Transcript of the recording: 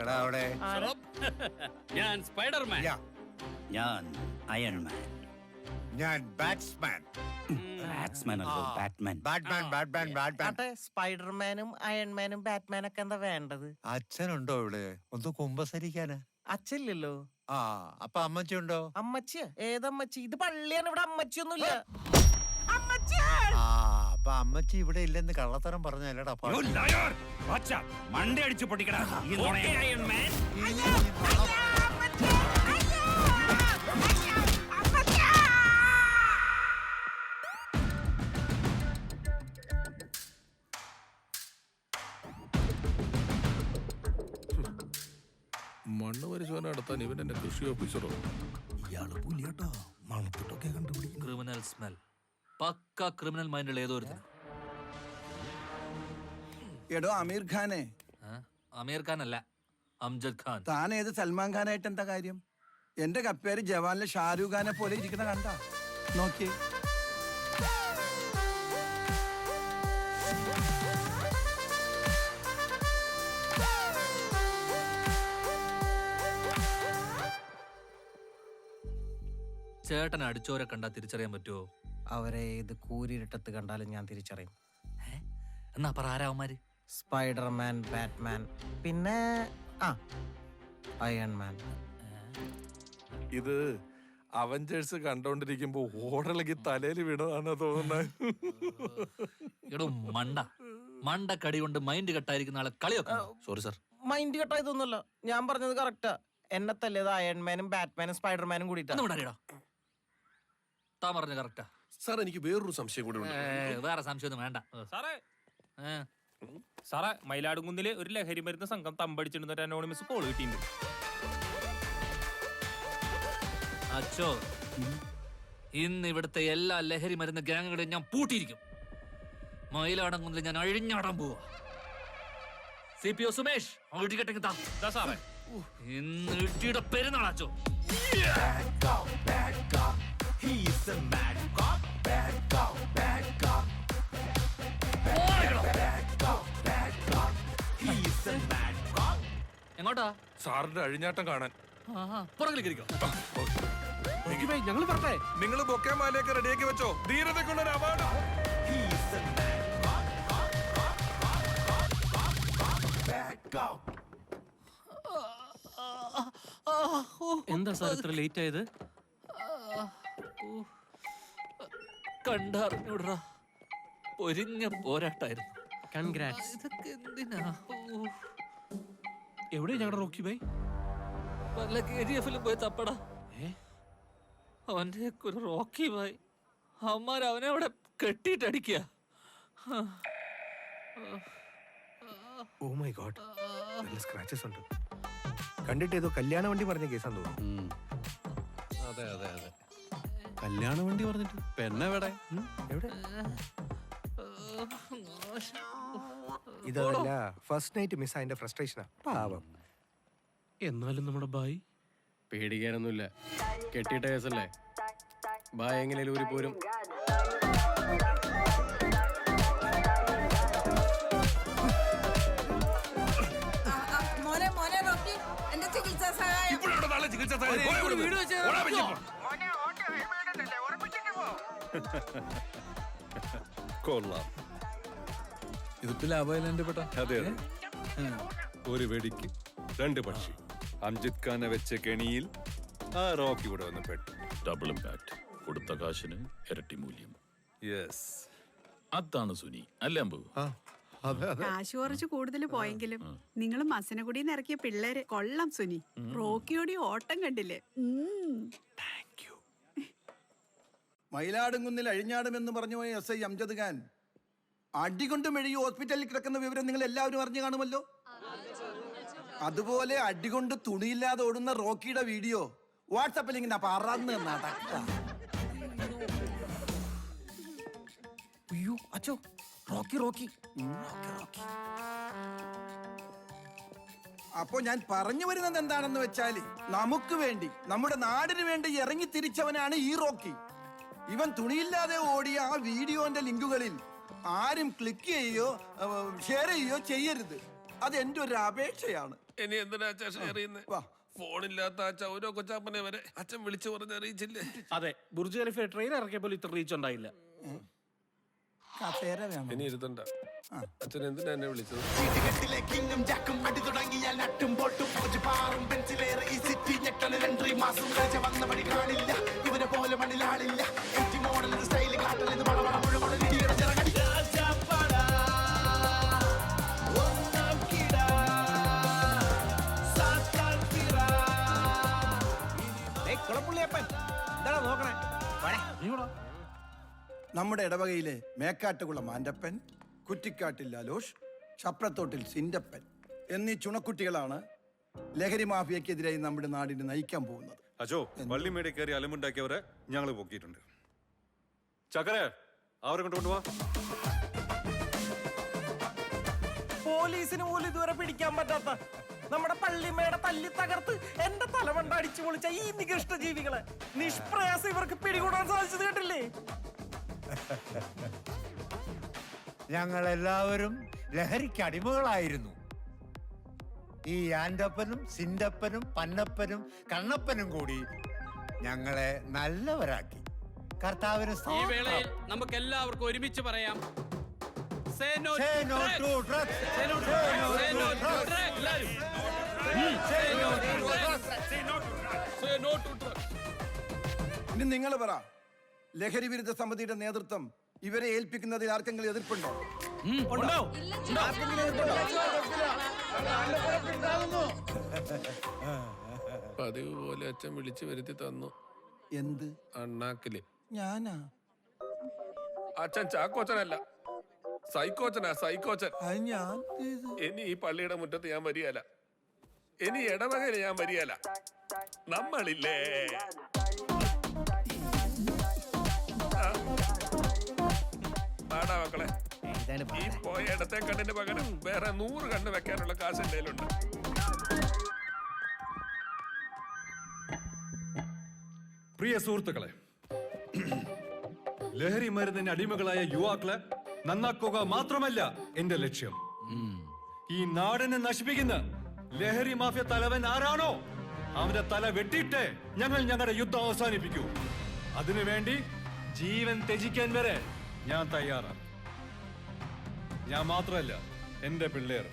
നിക്കടാ അവിടെ. ഞാൻ സ്പൈഡർമാൻ. ഞാൻ അയൺമാൻ. ഞാൻ ബാറ്റ്സ്മാൻ. ബാറ്റ്സ്മാൻ അല്ലോ, ബാറ്റ്മാൻ. ആട്ടെ, സ്പൈഡർമാനും അയൺമാനും ബാറ്റ്മാനൊക്കെ എന്താ വേണ്ടത്? അച്ഛനുണ്ടോ ഇവിടെ? ഒന്ന് കുമ്പസരിക്കാനാ. അച്ഛല്ലോ. ആ, അപ്പൊ അമ്മച്ചി ഉണ്ടോ? അമ്മച്ചിയാ? ഏതമ്മച്ചി? ഇത് പള്ളിയാണ്, ഇവിടെ അമ്മച്ചിയൊന്നുമില്ല. ആ, അപ്പൊ അമ്മച്ചി ഇവിടെ ഇല്ലെന്ന് കള്ളത്തരം പറഞ്ഞല്ലടാ. മണ്ട അടിച്ചു പൊട്ടിക്കടാ ഈ അയൺമാൻ. മണ്ണ് പരിശോധന നടത്താൻ ഇവൻ എന്റെ കൃഷി ഓഫീസറോ? ഇയാള് പുലിയോട്ടോ, മണത്തിട്ടൊക്കെ കണ്ടുപിടിക്കും. Criminal smell. പക്ക ക്രിമിനൽ മൈൻഡിൽ ഏതോ ഒരു എടോ അമീർ ഖാനെ. അമീർ ഖാൻ അല്ല, അംജദ് ഖാൻ. താൻ ഏത് സൽമാൻ ഖാനായിട്ട് എന്താ കാര്യം? എന്റെ കപ്പേര് ജവാനിലെ ഷാരൂഖ് ഖാനെ പോലെ ഇരിക്കണ കണ്ട നോക്കിയേ. ചേട്ടനെ അടിച്ചോരെ കണ്ടാ തിരിച്ചറിയാൻ പറ്റുമോ? അവരെ ഇത് കൂരിരുട്ടത്ത് കണ്ടാലും ഞാൻ തിരിച്ചറിയും. എന്നാ പറ, ആരാവന്മാര്? സ്പൈഡർമാൻ, ബാറ്റ്മാൻ, പിന്നെ അയൺമാൻ. ഇത് അവഞ്ചേഴ്സ് കണ്ടോണ്ടിരിക്കുമ്പോ ഓടലകി തലയിൽ വീണതാണെന്ന് തോന്നുന്നത്. എടോ മണ്ട കടി കൊണ്ട് മൈൻഡ് കെട്ടായിരിക്കുന്ന ആളെ കളിയൊക്കെ. Sorry sir. മൈൻഡ് കെട്ടായതൊന്നുമല്ല, ഞാൻ പറഞ്ഞത് കറക്റ്റാ. എന്നെ തല്ലിയത് അയൺമാനും ബാറ്റ്മാനും സ്പൈഡർമാനും കൂടിയിട്ടാ. താൻ പറഞ്ഞ കറക്റ്റാ സാർ. എനിക്ക് വേറൊരു സംശയം കൂടി ഉണ്ട്. വേറെ സംശയമൊന്നും വേണ്ട സാറേ. മയിലാടുംകുന്നില് ഒരു ലഹരി മരുന്ന് സംഘം തമ്പടിച്ചിടുന്ന ഒരു അനോണിമസ് കോൾ കിട്ടിയിട്ടുണ്ട്. അച്ചോ, ഇന്ന് ഇവിടുത്തെ എല്ലാ ലഹരി മരുന്ന് ഗ്യാങ്ങുകളെയും ഞാൻ പൂട്ടിയിരിക്കും. മയിലാടുംകുന്നിൽ ഞാൻ അഴിഞ്ഞാടാൻ പോവാ. CPO സുമേഷ്, സാറേ, ഇന്ന് ഇടിയുടെ പെരുന്നാളാച്ചോ. എങ്ങോട്ടാ? സാറിന്റെ അഴിഞ്ഞാട്ടം കാണാൻ. പുറകിലേക്കിരിക്കോ. ഞങ്ങൾ പറഞ്ഞേ, നിങ്ങൾ ബൊക്കെ മാലയൊക്കെ റെഡിയാക്കി വെച്ചോ. ധീരതയ്ക്കുള്ള അവാർഡ്. എന്താ സാർ ഇത്ര ലേറ്റ് ആയത്? കണ്ടറിഞ്ഞൂടാ, പൊരിഞ്ഞ പോരാട്ടായിരുന്നു. കൺഗ്രാറ്റ്സ്. ഇതൊക്കെ എന്തിനാ? എവിടെ ഞങ്ങളുടെ റോക്കി ബൈ? വല്ല KGF-ലും പോയി തപ്പടാ. അവന്റെ ഒരു റോക്കി ബായ്. അവന്മാർ അവനെ അവിടെ കെട്ടിയിട്ടടിക്കുക. ഓ മൈ ഗോഡ്, നല്ല സ്ക്രാച്ചസ് ഉണ്ട്. കണ്ടിട്ട് ഏതോ കല്യാണ വണ്ടി പറഞ്ഞ കേസാന്ന് തോന്നുന്നു. അതെ അതെ അതെ, കല്യാണ വണ്ടി പറഞ്ഞിട്ട് പെണ്ണെവിടെ? എവിടെ? ഇതല്ല, ഫസ്റ്റ് നൈറ്റ് മിസ് അതിന്റെ ഫ്രസ്ട്രേഷനാ. പാവം. എന്നാലും നമ്മുടെ ബായ് പേടിക്കാനൊന്നുമില്ല, കെട്ടിയിട്ട കേസല്ലേ. ബായ് എങ്ങനെയും ഊരി പോരും. കൊള്ളാം, ഇതിപ്പോ ലാഭമല്ലേ പെട്ട? അതെ അതെ, ഒരു വെടിക്ക് രണ്ട് പക്ഷി. അംജിത് ഖാനെ വെച്ച കെണിയിൽ ആ റോക്കി ഇവിടെ വന്ന് പെട്ടു. ഡബിൾ ഇമ്പാക്ട്, കൊടുത്ത കാശിന് ഇരട്ടി മൂല്യം. യെസ്, അതാണ് സുനി അല്ലേ അമ്പു? കാശ് കുറച്ച് കൂടുതൽ പോയെങ്കിലും നിങ്ങൾ മസനഗുഡിന്ന് ഇറക്കിയ പിള്ളേര് കൊള്ളാം സുനി. റോക്കിയോടി ഓട്ടം കണ്ടില്ലേ? മയിലാടുംകുന്നിൽ അഴിഞ്ഞാടുമെന്ന് പറഞ്ഞു പോയ SI അംജദ് ഖാൻ അടികൊണ്ട് മെഴുകി ഹോസ്പിറ്റലിൽ കിടക്കുന്ന വിവരം നിങ്ങൾ എല്ലാവരും അറിഞ്ഞു കാണുമല്ലോ. അതുപോലെ അടികൊണ്ട് തുണിയില്ലാതെ ഓടുന്ന റോക്കിയുടെ വീഡിയോ വാട്സാപ്പിൽ ഇങ്ങനെ പറന്ന് നടക്കാം. അയ്യോ അച്ചോ, റോക്കി. അപ്പോ ഞാൻ പറഞ്ഞു വരുന്നത് എന്താണെന്ന് വെച്ചാല്, നമുക്ക് വേണ്ടി, നമ്മുടെ നാടിന് വേണ്ടി ഇറങ്ങി തിരിച്ചവനാണ് ഈ റോക്കി. ഇവൻ തുണിയില്ലാതെ ഓടിയ ആ വീഡിയോന്റെ ലിങ്കുകളിൽ ആരും ക്ലിക്ക് ചെയ്യുകയോ ഷെയർ ചെയ്യുകയോ ചെയ്യരുത്. അത് എൻ്റെ ഒരു അപേക്ഷയാണ്. ഇനി എന്തിനാ അച്ഛാ ഷെയർ ചെയ്യുന്നത്? ഫോണില്ലാത്ത അച്ഛൻ ഓരോ കൊച്ചാപ്പനെ വരെ അച്ഛൻ വിളിച്ചു പറഞ്ഞ് അറിയിച്ചില്ലേ? അതെ, ബുർജ് ഖലീഫ ട്രെയിൻ ഇറക്കിയപ്പോൾ ഇത്ര റീച്ച് ഉണ്ടായില്ല. ഇനി ഇരുത്തണ്ട. അച്ഛൻ എന്തിനാ എന്നെ വിളിച്ചത്? നമ്മുടെ ഇടവകയിലെ മേക്കാട്ടുകുളം ആൻഡപ്പൻ, കുറ്റിക്കാട്ടിൽ ലാലോഷ്, ചപ്രത്തോട്ടിൽ സിൻഡപ്പൻ എന്നീ ചുണക്കുട്ടികളാണ് ലഹരി മാഫിയക്കെതിരായി നമ്മുടെ നാടിനെ നയിക്കാൻ പോകുന്നത്. അജോ, പള്ളിമേടെ കയറി അലമുണ്ടാക്കിയവരെ ഞങ്ങൾ പൊക്കിയിട്ടുണ്ട്. ചക്കര അവരെ കൊണ്ടുപോവാ. പോലീസിന് പോലും ഇതുവരെ പിടിക്കാൻ പറ്റാത്ത നമ്മുടെ പള്ളിമേടെ തല്ലി തകർത്ത് എന്റെ തലമണ്ട അടിച്ചു പൊളിച്ച ഈ നികൃഷ്ട ജീവികളെ നിഷ്പ്രയാസം ഇവർക്ക് പിടികൂടാൻ സാധിച്ചത് കേട്ടില്ലേ? ഞങ്ങളെല്ലാവരും ലഹരിക്ക് അടിമകളായിരുന്നു. ഈ ആൻഡപ്പനും സിൻഡപ്പനും പന്നപ്പനും കണ്ണപ്പനും കൂടി ഞങ്ങളെ നല്ലവരാക്കി. കർത്താവിന് ഈ വേളയിൽ നമുക്ക് എല്ലാവർക്കും ഒരുമിച്ച് പറയാം, ഇനി നിങ്ങൾ പറ, ലഹരി വിരുദ്ധ സമിതിയുടെ നേതൃത്വം ഇവരെ ഏൽപ്പിക്കുന്നതിൽ ആർക്കെങ്കിലും എതിർപ്പുണ്ടോ? പതിവ് പോലെ അച്ഛൻ വിളിച്ചു വരുത്തി തന്നു. എന്ത് അണ്ണാക്കില്? ഞാനാ? അച്ഛൻ ചാക്കോച്ചനല്ല, സൈക്കോച്ചനാ, സൈക്കോച്ചൻ. ഞാൻ ഇനി ഈ പള്ളിയുടെ മുറ്റത്ത് ഞാൻ വരികയല്ല, ഇനി ഇടവകയിൽ ഞാൻ വരികയല്ല. നമ്മളില്ലേ ആടാ മക്കളെ, ഈ പോയ ഇടത്തെ കണ്ണിന് പകരം വേറെ 100 കണ്ണ് വെക്കാനുള്ള കാശ് എന്റെ കയ്യിലുണ്ട്. പ്രിയ സുഹൃത്തുക്കളെ, ലഹരി മരുന്നിന് അടിമകളായ യുവാക്കളെ നന്നാക്കുക മാത്രമല്ല എന്റെ ലക്ഷ്യം. ഈ നാടിനെ നശിപ്പിക്കുന്ന ലഹരി മാഫിയ തലവൻ ആരാണോ അവന്റെ തല വെട്ടിയിട്ട് ഞങ്ങൾ ഞങ്ങളുടെ യുദ്ധം അവസാനിപ്പിക്കൂ. അതിനുവേണ്ടി ജീവൻ ത്യജിക്കാൻ വരെ ഞാൻ തയ്യാറാണ്. ഞാൻ മാത്രമല്ല, എന്റെ പിള്ളേർ.